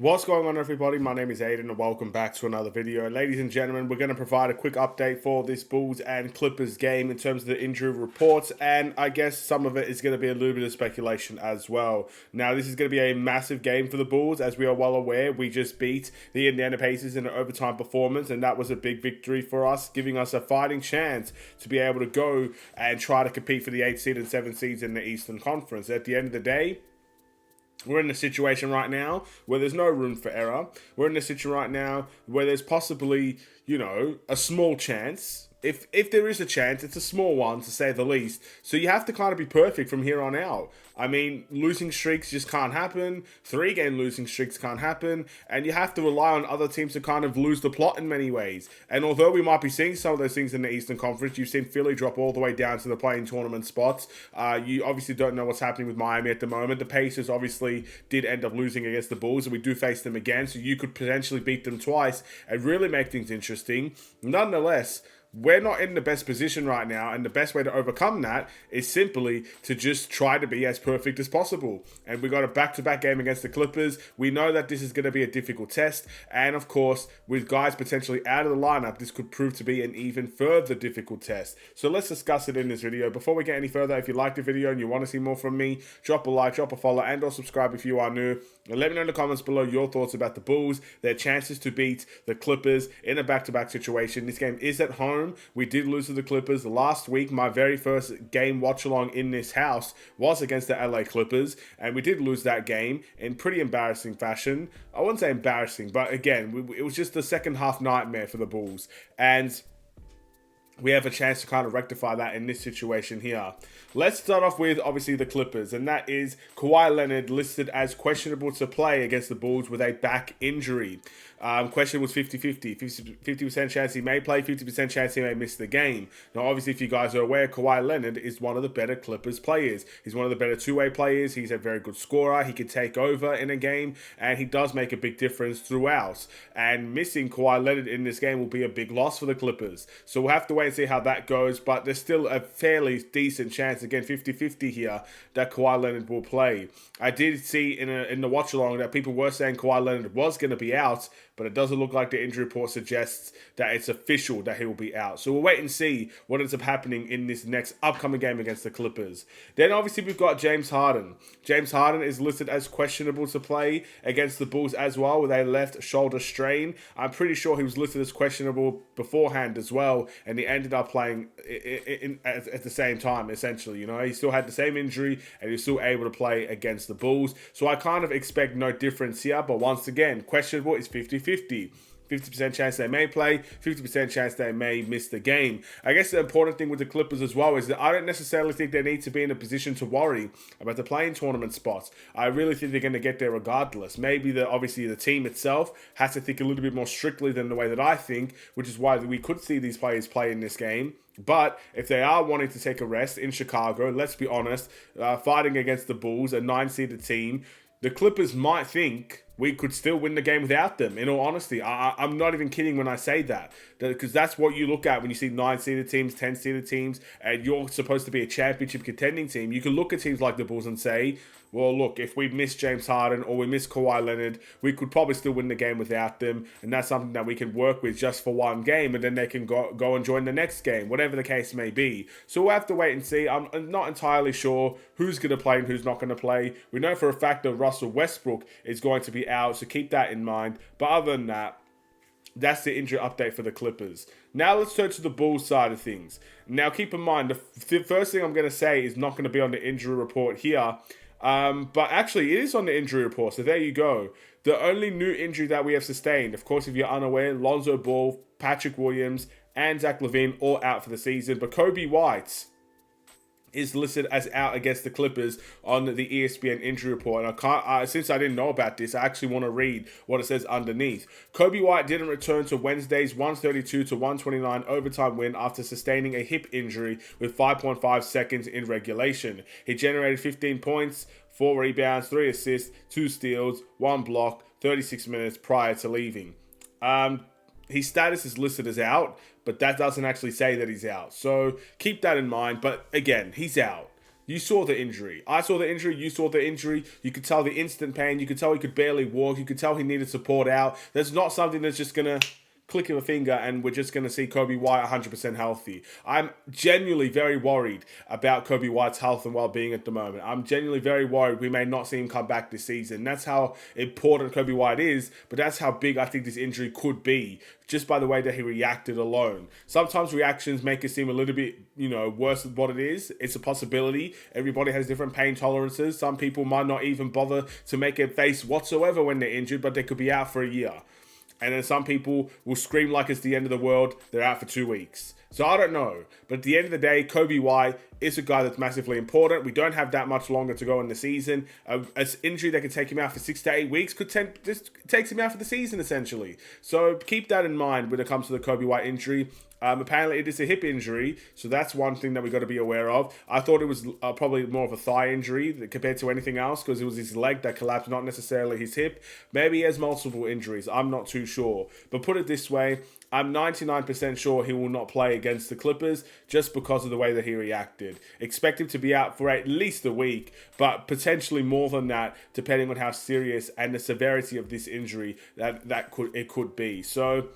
What's going on, everybody? My name is Aiden and welcome back to another video. Ladies and gentlemen, we're going to provide a quick update for this Bulls and Clippers game in terms of the injury reports, and I guess some of it is going to be a little bit of speculation as well. Now, this is going to be a massive game for the Bulls. As we are well aware, we just beat the Indiana Pacers in an overtime performance, and that was a big victory for us, giving us a fighting chance to be able to go and try to compete for the 8th seed and 7th seeds in the Eastern Conference. At the end of the day, we're in a situation right now where there's no room for error. We're in a situation right now where there's possibly, a small chance. If there is a chance, it's a small one to say the least. So you have to kind of be perfect from here on out. I mean, losing streaks just can't happen. 3-game losing streaks can't happen. And you have to rely on other teams to kind of lose the plot in many ways. And although we might be seeing some of those things in the Eastern Conference, you've seen Philly drop all the way down to the play-in tournament spots. You obviously don't know what's happening with Miami at the moment. The Pacers obviously did end up losing against the Bulls, and we do face them again. So you could potentially beat them twice and really make things interesting. Nonetheless, we're not in the best position right now, and the best way to overcome that is simply to just try to be as perfect as possible. And we got a back-to-back game against the Clippers. We know that this is going to be a difficult test, and of course, with guys potentially out of the lineup, this could prove to be an even further difficult test. So let's discuss it in this video. Before we get any further, if you like the video and you want to see more from me, drop a like, drop a follow, and or subscribe if you are new. And let me know in the comments below your thoughts about the Bulls, their chances to beat the Clippers in a back-to-back situation. This game is at home. We did lose to the Clippers last week. My very first game watch along in this house was against the LA Clippers, and we did lose that game in pretty embarrassing fashion. I wouldn't say embarrassing, but again, it was just the second half nightmare for the Bulls, and we have a chance to kind of rectify that in this situation here. Let's start off with, obviously, the Clippers, and that is Kawhi Leonard listed as questionable to play against the Bulls with a back injury. Question was 50-50. 50% chance he may play, 50% chance he may miss the game. Now, obviously, if you guys are aware, Kawhi Leonard is one of the better Clippers players. He's one of the better two-way players. He's a very good scorer. He can take over in a game, and he does make a big difference throughout. And missing Kawhi Leonard in this game will be a big loss for the Clippers. So we'll have to wait and see how that goes, but there's still a fairly decent chance, again 50-50 here, that Kawhi Leonard will play. I did see in the watch along that people were saying Kawhi Leonard was going to be out, but it doesn't look like the injury report suggests that it's official that he will be out. So we'll wait and see what ends up happening in this next upcoming game against the Clippers. Then obviously we've got James Harden. James Harden is listed as questionable to play against the Bulls as well with a left shoulder strain. I'm pretty sure he was listed as questionable beforehand as well, and he ended up playing at the same time, essentially. He still had the same injury, and he was still able to play against the Bulls. So I kind of expect no difference here, but once again, questionable is 50-50. 50% chance they may play, 50% chance they may miss the game. I guess the important thing with the Clippers as well is that I don't necessarily think they need to be in a position to worry about the play-in tournament spots. I really think they're going to get there regardless. Maybe obviously the team itself has to think a little bit more strictly than the way that I think, which is why we could see these players play in this game. But if they are wanting to take a rest in Chicago, let's be honest, fighting against the Bulls, a 9-seeded team, the Clippers might think we could still win the game without them, in all honesty. I'm not even kidding when I say that. Because that's what you look at when you see 9-seeded teams, 10-seeded teams, and you're supposed to be a championship contending team. You can look at teams like the Bulls and say, well, look, if we miss James Harden or we miss Kawhi Leonard, we could probably still win the game without them. And that's something that we can work with just for one game, and then they can go and join the next game, whatever the case may be. So we'll have to wait and see. I'm not entirely sure who's going to play and who's not going to play. We know for a fact that Russell Westbrook is going to be out, so keep that in mind. But other than that, that's the injury update for the Clippers. Now let's turn to the Bulls side of things. Now keep in mind, the first thing I'm going to say is not going to be on the injury report here. But actually, it is on the injury report, so there you go. The only new injury that we have sustained, of course, if you're unaware, Lonzo Ball, Patrick Williams, and Zach LaVine all out for the season. But Coby White is listed as out against the Clippers on the ESPN injury report. And since I didn't know about this, I actually want to read what it says underneath. Coby White didn't return to Wednesday's 132-129 overtime win after sustaining a hip injury with 5.5 seconds in regulation. He generated 15 points, 4 rebounds, 3 assists, 2 steals, 1 block, 36 minutes prior to leaving. His status is listed as out, but that doesn't actually say that he's out. So keep that in mind. But again, he's out. You saw the injury. I saw the injury. You saw the injury. You could tell the instant pain. You could tell he could barely walk. You could tell he needed support out. There's not something that's just going to click of a finger and we're just going to see Coby White 100% healthy. I'm genuinely very worried about Coby White's health and well-being at the moment. I'm genuinely very worried we may not see him come back this season. That's how important Coby White is, but that's how big I think this injury could be, just by the way that he reacted alone. Sometimes reactions make it seem a little bit, worse than what it is. It's a possibility. Everybody has different pain tolerances. Some people might not even bother to make a face whatsoever when they're injured, but they could be out for a year. And then some people will scream like it's the end of the world. They're out for 2 weeks. So I don't know. But at the end of the day, Coby White is a guy that's massively important. We don't have that much longer to go in the season. An injury that could take him out for 6 to 8 weeks just takes him out for the season, essentially. So keep that in mind when it comes to the Coby White injury. Apparently it is a hip injury, so that's one thing that we got to be aware of. I thought it was probably more of a thigh injury compared to anything else, because it was his leg that collapsed, not necessarily his hip. Maybe he has multiple injuries. I'm not too sure. But put it this way, I'm 99% sure he will not play against the Clippers just because of the way that he reacted. Expect him to be out for at least a week, but potentially more than that, depending on how serious and the severity of this injury that could be. So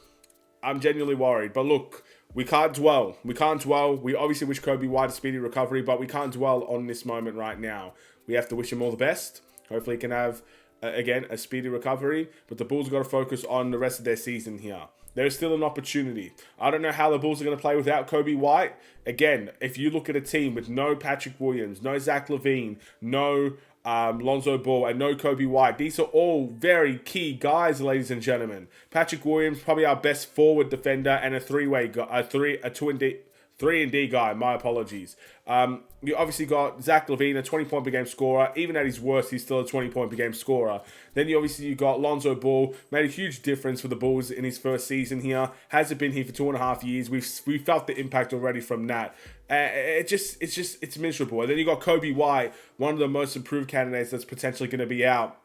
I'm genuinely worried. But look, we can't dwell. We obviously wish Coby White a speedy recovery, but we can't dwell on this moment right now. We have to wish him all the best. Hopefully he can have, again, a speedy recovery. But the Bulls have got to focus on the rest of their season here. There is still an opportunity. I don't know how the Bulls are going to play without Coby White. Again, if you look at a team with no Patrick Williams, no Zach LaVine, no Lonzo Ball, and no Coby White. These are all very key guys, ladies and gentlemen. Patrick Williams, probably our best forward defender, and a three-way guy, a 3-and-D guy. My apologies. You obviously got Zach LaVine, a 20-point per game scorer. Even at his worst, he's still a 20-point per game scorer. Then you got Lonzo Ball, made a huge difference for the Bulls in his first season here. Hasn't been here for 2.5 years. We've felt the impact already from that. It's miserable. And then you got Coby White, one of the most improved candidates that's potentially going to be out.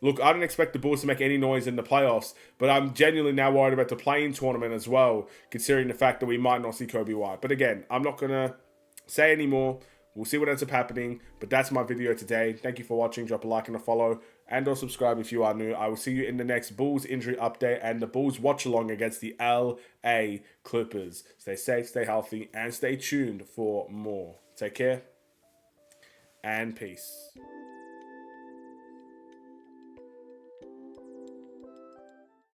Look, I don't expect the Bulls to make any noise in the playoffs, but I'm genuinely now worried about the play-in tournament as well, considering the fact that we might not see Coby White. But again, I'm not going to say any more. We'll see what ends up happening, but that's my video today. Thank you for watching. Drop a like and a follow, and or subscribe if you are new. I will see you in the next Bulls injury update and the Bulls watch-along against the LA Clippers. Stay safe, stay healthy, and stay tuned for more. Take care, and peace.